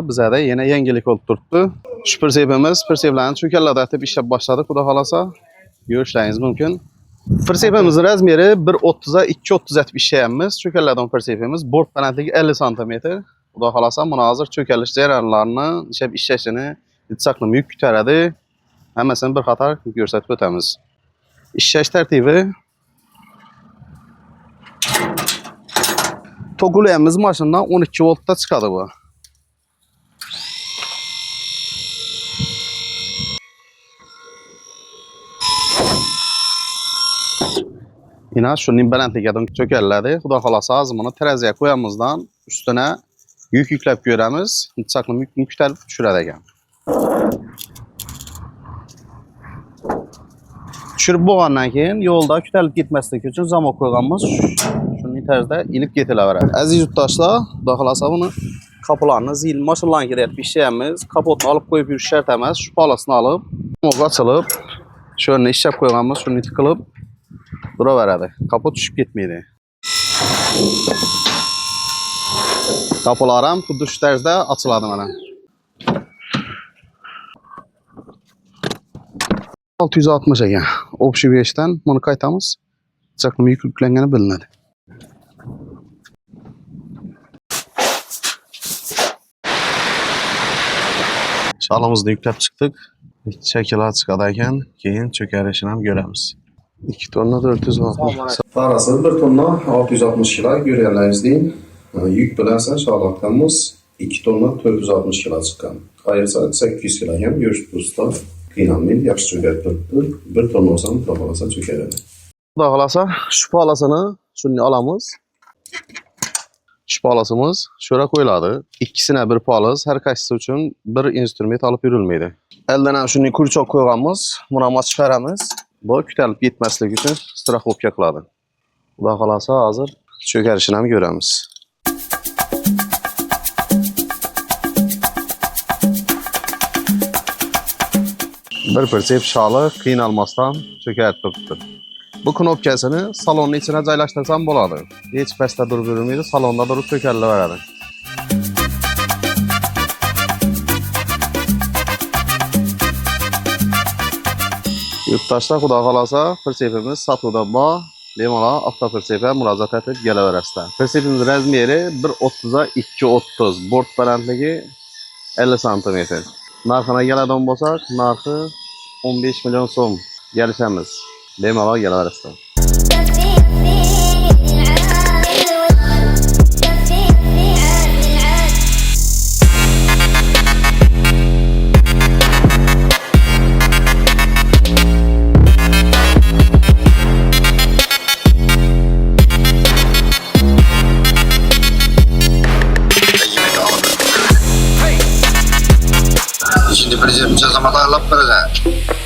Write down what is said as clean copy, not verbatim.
Bize de yine yengelik olib turibdi. Şu persepimiz, perseplarni cho'kanlarda atib ishlab boshladik. Xudo xolasa ko'rishlaringiz mumkin. Persepimizning razmeri 1.30 ga 2.30 atib ishlayapmiz. Cho'kanlardan persepimiz bort balandligi 50 cm. Xudo xolasa buni hozir cho'kalish jarayonlarini ishlab ishlashini yetsaqni yuk ko'taradi. Hammasini bir qator ko'rsatib o'tamiz. İşleyiş tartibi togulayamiz maşından 12 voltda çıkadı bu. Yine şunun balandligidan çökerledi. Xudo xolasa azmını teraziye koyamızdan üstüne yük yüklep göremiz. Yetsaqni yükni ko'tarib tushiradi ekan. Tushirib bo'lgandan keyin yo'lda ko'tarilib ketmasligi uchun zamok qo'yganmiz. Shunday tarzda ilib ketilaveradi. Aziz yurtdoshlar, xudo xolasa buni kapılarını zil maşinlarga ketib ishlayapmiz. Kapotni olib qo'yib yurish shart emas. Shu polasini olib, zamok ochilib, shuni ishlab qo'yganmiz, shuni tiqilib duraveradi. Kapot tushib ketmaydi. Kapılar ham xuddi shu tarzda ochiladi mana. 660 ekan. Общий veshdan buni qaytamiz. Chaqnama yuklangani bilinadi. Shalimizni yuklab chiqdik. Shakllar chiqadi ekan, keyin cho'karishini ham ko'ramiz. 2 tonna 460. Farasi 1 tonna 660 kg ko'rganlaringizdek. Yuk bilan shalaqamiz 2 tonna 460 kg chiqqan. Ayirsak 800 kg ham go'sht usta. Qiynalmaydi, yaxshi cho'kib turibdi. 1 tonna olsam, xudo xolasa cho'karadi. Xudo xolasa shu polasini shunday olamiz. Shu polasimiz shura qo'yiladi. Ikkisine bir polas, har qaysisi uchun bir instrument olib yurilmaydi. Eldan ham shunday kurchok qo'yganmiz. Buni ham ochib chiqaramiz. Bu ko'tarilib ketmasligi uchun straxovka qiladi. Xudo xolasa hozir cho'karishini ham ko'ramiz. Bir persep şalı qiynalmasdan cho'karib turibdi. Bu knopkasini salonning ichine joylashtirsam bo'ladi. Hech pastda durib yurmaydi, salonda durib cho'karilaveradi. Yurtdoshlar, xudo xolasa persepimiz sotuvda bor. Bemalol avtopersepga murojaat etib kelaverasizlar. Persepimiz razmeri 1.30 ga 2.30, bort balandligi 50 cm. Narxına keladigan bo'lsak, narxi 15 milyon so'm. Kelishamiz. Bemalol kelaverasizlar. Şimdi prezidentimize zaman ayarlap vereceğim.